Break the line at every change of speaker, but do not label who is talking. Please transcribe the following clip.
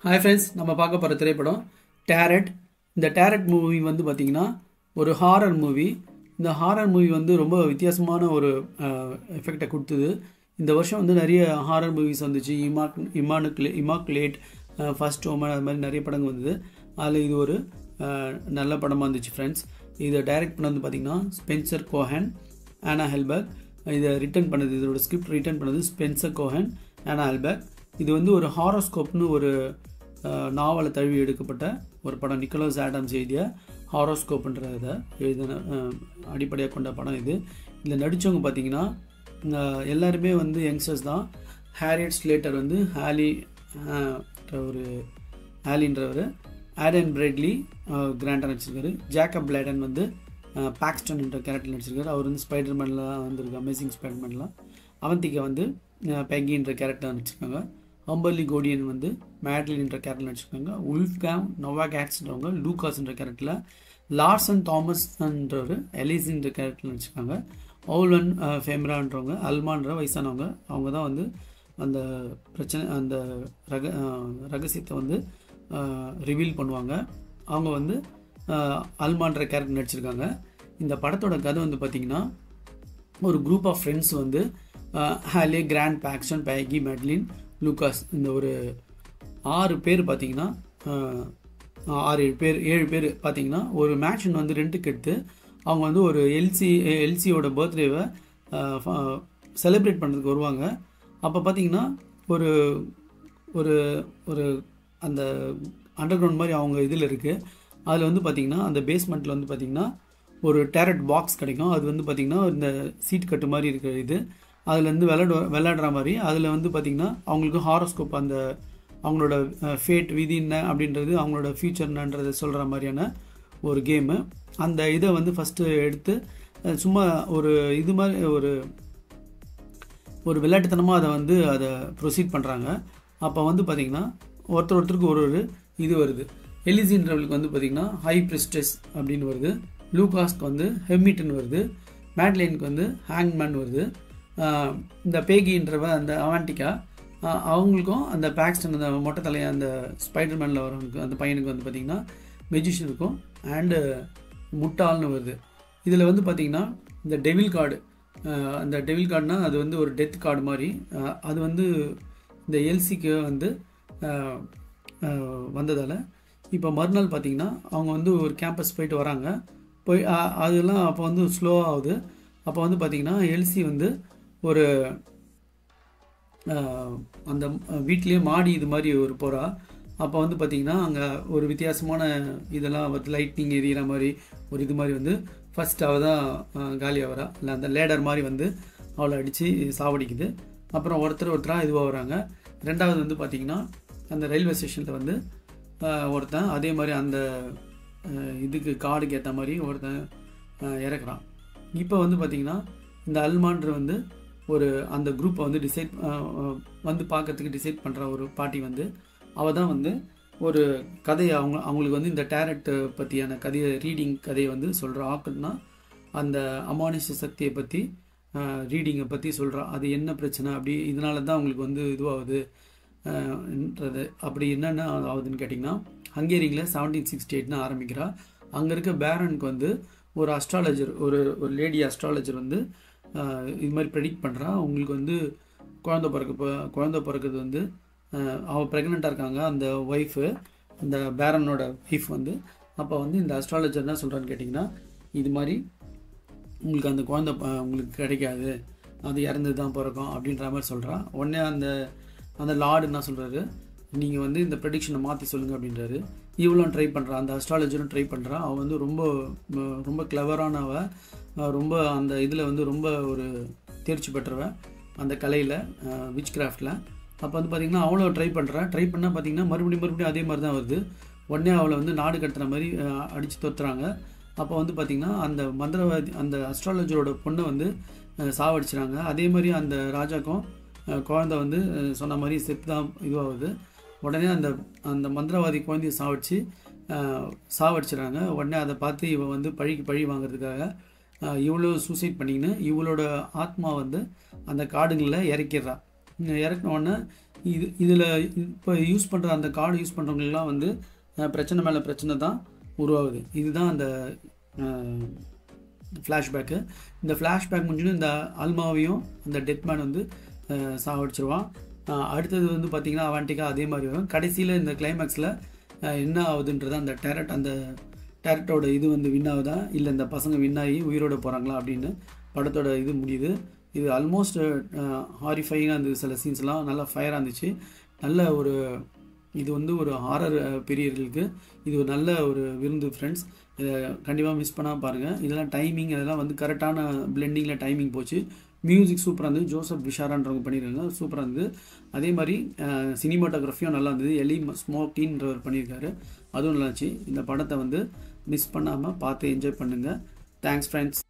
Hi friends, நம்ம பார்க்க போகிற திரைப்படம் டேரட். இந்த டேரட் மூவி வந்து பார்த்திங்கன்னா ஒரு ஹாரர் மூவி. இந்த ஹாரர் மூவி வந்து ரொம்ப வித்தியாசமான ஒரு எஃபெக்டை கொடுத்தது. இந்த வருஷம் வந்து நிறைய ஹாரர் மூவிஸ் வந்துச்சு. இமாக்குலேட், ஃபர்ஸ்ட் ஓமன், அது மாதிரி நிறைய படங்கள் வந்தது. அதில் இது ஒரு நல்ல படமாக இருந்துச்சு ஃப்ரெண்ட்ஸ். இதை டைரக்ட் பண்ண வந்து பார்த்திங்கன்னா ஸ்பென்சர் கோஹன், ஆனா ஹெல்பர்க். இதை ரிட்டர்ன் பண்ணது, இதோட ஸ்கிரிப்ட் ரிட்டர்ன் பண்ணது ஸ்பென்சர் கோஹன், ஆனா ஹெல்பர்க். இது வந்து ஒரு ஹாரோஸ்கோப்னு ஒரு நாவலை தழுவி எடுக்கப்பட்ட ஒரு படம். நிக்கோலஸ் ஆடம்ஸ் எழுதிய ஹாரோஸ்கோப்ன்றதை எழுதின அடிப்படையாக கொண்ட படம் இது. இதில் நடித்தவங்க பார்த்திங்கன்னா எல்லாருமே வந்து யங்ஸ்டர்ஸ் தான். ஹாரியட் ஸ்லேட்டர் வந்து ஹாலின்றவர், ஆடன் பிரெட்லி கிராண்டாக நடிச்சிருக்காரு. ஜேக்கப் பிளேடன் வந்து பாக்ஸ்டன் என்ற கேரக்டர் நடிச்சிருக்காரு. அவர் வந்து ஸ்பைடர்மேன்லாம் வந்திருக்கு, அமேசிங் ஸ்பைடர்மேன்லாம். அவந்திகா வந்து பெகின்ற கேரக்டர் நடிச்சிருக்காங்க. ஹம்பர்லி கோடியன் வந்து மேட்லின் என்ற கேரக்டர் நடிச்சிருக்காங்க. உல்ஃப்காம் நோவாகேட்ஸ்ன்றவங்க லூகாஸ்ன்ற கேரக்டரில், லார்சன் தாமஸ்ன்றவர் எலிஸ்ன்ற கேரக்டர் நடிச்சிருக்காங்க. ஓல்வன் ஃபேம்ரான்றவங்க அல்மான்ற வயசானவங்க. அவங்க தான் வந்து அந்த பிரச்சனை, அந்த ரகசியத்தை வந்து ரிவீல் பண்ணுவாங்க. அவங்க வந்து அல்மான்ற கேரக்டர் நடிச்சிருக்காங்க. இந்த படத்தோட கதை வந்து பார்த்திங்கன்னா ஒரு குரூப் ஆஃப் ஃப்ரெண்ட்ஸ் வந்து Haley, Grant, Paxton, Peggy, Madeline, Lucas, இந்த ஒரு 6 பேர் பார்த்திங்கன்னா 7 பேர் பார்த்திங்கன்னா ஒரு மேன்ஷன் வந்து ரெண்ட்டுக்கு எடுத்து அவங்க வந்து ஒரு எல்சியோட பர்த்டேவை செலிப்ரேட் பண்ணுறதுக்கு வருவாங்க. அப்போ பார்த்திங்கன்னா ஒரு ஒரு ஒரு அந்த அண்டர் கிரவுண்ட் மாதிரி அவங்க இதில் இருக்குது. அதில் வந்து பார்த்திங்கன்னா அந்த பேஸ்மெண்ட்டில் வந்து பார்த்திங்கன்னா ஒரு டேரட் பாக்ஸ் கிடைக்கும். அது வந்து பார்த்திங்கன்னா இந்த சீட் கட்டு மாதிரி இருக்கிற இது, அதுலேருந்து விளையாடுற மாதிரி. அதில் வந்து பார்த்திங்கன்னா அவங்களுக்கு ஹாரோஸ்கோப், அந்த அவங்களோட ஃபேட், விதி என்ன அப்படின்றது, அவங்களோட ஃபியூச்சர் என்னன்றதை சொல்கிற மாதிரியான ஒரு கேமு. அந்த இதை வந்து ஃபஸ்ட்டு எடுத்து சும்மா ஒரு இது மாதிரி ஒரு விளையாட்டுத்தனமாக அதை ப்ரொசீட் பண்ணுறாங்க. அப்போ வந்து பார்த்திங்கன்னா ஒருத்தருக்கு ஒரு இது வருது. எலிசின்றவளுக்கு வந்து பார்த்திங்கன்னா ஹை பிரிஸ்டஸ் அப்படின்னு வருது. லூகாஸ்க்கு வந்து ஹெமிட்டன் வருது. மேட்லைனுக்கு வந்து ஹேங்மேன் வருது. இந்த பேகின்றவ அந்த அவண்டிகா, அவங்களுக்கும் அந்த பாக்ஸ்டன், அந்த மொட்டை தலையை, அந்த ஸ்பைடர்மேனில் வரவனுக்கு, அந்த பையனுக்கு வந்து பார்த்திங்கன்னா மெஜிஷியனுக்கும் அண்டு முட்டாள்னு வருது. இதில் வந்து பார்த்திங்கன்னா இந்த டெவில் கார்டு, அந்த டெவில் கார்டுனால் அது வந்து ஒரு டெத் கார்டு மாதிரி. அது வந்து இந்த எல்சிக்கு வந்து வந்ததால் இப்போ மறுநாள் பார்த்திங்கன்னா அவங்க வந்து ஒரு கேம்பஸ் போயிட்டு வராங்க. அதெல்லாம் அப்போ வந்து ஸ்லோவாக ஆகுது. அப்போ வந்து பார்த்திங்கன்னா எல்சி வந்து ஒரு அந்த வீட்லேயே மாடி இது மாதிரி ஒரு போகிறா. அப்போ வந்து பார்த்திங்கன்னா அங்கே ஒரு வித்தியாசமான இதெல்லாம் லைட்னிங் எரியிற மாதிரி ஒரு இது மாதிரி வந்து ஃபஸ்ட் அவள் தான் காலியாக வரா. இல்லை அந்த லேடர் மாதிரி வந்து அவளை அடித்து சாவடிக்குது. அப்புறம் ஒருத்தராக இதுவாக வராங்க. ரெண்டாவது வந்து பார்த்திங்கன்னா அந்த ரயில்வே ஸ்டேஷனில் வந்து ஒருத்தன் அதே மாதிரி அந்த இதுக்கு கார்டுக்கு ஏற்ற மாதிரி ஒருத்தன் இறக்குறான். இப்போ வந்து பார்த்திங்கன்னா இந்த அல்மான்ற வந்து ஒரு அந்த குரூப்பை வந்து வந்து பார்க்கறதுக்கு டிசைட் பண்ணுற ஒரு பார்ட்டி வந்து அவள் தான் வந்து ஒரு கதையை அவங்களுக்கு வந்து இந்த டேரட் பற்றியான ரீடிங் கதையை வந்து சொல்கிற ஆக்குன்னா அந்த அமானுஷ சக்தியை பற்றி ரீடிங்கை பற்றி சொல்கிறா. அது என்ன பிரச்சனை, அப்படி இதனால தான் அவங்களுக்கு வந்து இதுவாகுது ன்றது. அப்படி என்னென்ன ஆகுதுன்னு கேட்டிங்கன்னா, ஹங்கேரியில் 1768 ஆரம்பிக்கிறா. அங்கே இருக்க பேரனுக்கு வந்து ஒரு அஸ்ட்ராலஜர், ஒரு லேடி அஸ்ட்ராலஜர் வந்து இது மாதிரி ப்ரெடிக்ட் பண்ணுறா. உங்களுக்கு வந்து குழந்தை பிறக்கிறது வந்து அவள் ப்ரெக்னெண்ட்டாக இருக்காங்க, அந்த ஒய்ஃபு, அந்த பேரனோட ஒய்ஃப் வந்து. அப்போ வந்து இந்த அஸ்ட்ராலஜர் என்ன சொல்கிறான்னு கேட்டிங்கன்னா, இது மாதிரி உங்களுக்கு அந்த குழந்தை உங்களுக்கு கிடைக்காது, அது இறந்து தான் பிறக்கும் அப்படின்ற மாதிரி சொல்கிறா. உடனே அந்த லார்டு என்ன சொல்கிறாரு, நீங்கள் வந்து இந்த ப்ரெடிக்ஷனை மாற்றி சொல்லுங்கள் அப்படின்றாரு. இவளும் ட்ரை பண்ணுறா, அந்த அஸ்ட்ராலஜரும் ட்ரை பண்ணுறா. அவள் வந்து ரொம்ப கிளவரானவ, ரொம்ப அந்த இதில் வந்து ரொம்ப ஒரு தேர்ச்சி பெற்றவ அந்த கலையில், விச் கிராஃப்டில். அப்போ வந்து பார்த்திங்கன்னா அவளும் ட்ரை பண்ணால் பார்த்திங்கன்னா மறுபடியும் அதே மாதிரி தான் வருது. உடனே அவளை வந்து நாடு கட்டுற மாதிரி அடித்து தொத்துறாங்க. அப்போ வந்து பார்த்திங்கன்னா அந்த மந்திரவாதி, அந்த அஸ்ட்ராலஜரோட பொண்ணை வந்து சாவடிச்சுறாங்க. அதே மாதிரி அந்த ராஜாக்கும் குழந்தை வந்து சொன்ன மாதிரி செத்து தான் இதுவாகுது. உடனே அந்த மந்திரவாதி குழந்தைய சாவடிச்சிடறாங்க. உடனே அதை பார்த்து இவன் வந்து பழி வாங்கிறதுக்காக இவ்வளோ சூசைட் பண்ணிக்கின்னு இவளோட ஆத்மா வந்து அந்த காடுங்களில் இறக்கிடுறா. இறக்கின உடனே இதில் இப்போ யூஸ் பண்ணுற அந்த கார்டு யூஸ் பண்ணுறவங்களுக்குலாம் வந்து பிரச்சனை மேலே பிரச்சனை தான் உருவாகுது. இதுதான் அந்த ஃப்ளாஷ்பேக்கு. இந்த ஃப்ளாஷ்பேக் முடிஞ்சுன்னு இந்த அல்மாவையும் அந்த டெத்மேன் வந்து சாவடிச்சிருவான். அடுத்தது வந்து பார்த்திங்கன்னா அவன்டிக்கா அதே மாதிரி வரும். கடைசியில் இந்த கிளைமேக்ஸில் என்ன ஆகுதுன்றது அந்த டேரக்டரோட இது வந்து வின் ஆகுதா இல்லை இந்த பசங்க வின் ஆகி உயிரோடு போகிறாங்களா அப்படின்னு படத்தோட இது முடியுது. இது ஆல்மோஸ்ட் ஹாரிஃபைங்காக இருந்தது. சில சீன்ஸ்லாம் நல்லா ஃபயராக இருந்துச்சு. நல்ல ஒரு இது வந்து ஒரு ஹாரர் பிரியர்களுக்கு இது ஒரு நல்ல ஒரு விருந்து ஃப்ரெண்ட்ஸ். இதை கண்டிப்பாக மிஸ் பண்ணாமல் பாருங்கள். இதெல்லாம் டைமிங் அதெல்லாம் வந்து கரெக்டான பிளெண்டிங்கில் டைமிங் போச்சு. மியூசிக் சூப்பராக இருந்தது. ஜோசப் விஷாரான்றவங்க பண்ணியிருக்காங்க, சூப்பராக இருந்தது. அதே மாதிரி சினிமாட்டோகிராஃபியும் நல்லா இருந்தது. எலி ஸ்மோக்கின்றவர் பண்ணியிருக்காரு, அதுவும் நல்லாச்சு. இந்த படத்தை வந்து மிஸ் பண்ணாமல் பார்த்து என்ஜாய் பண்ணுங்கள். Thanks friends.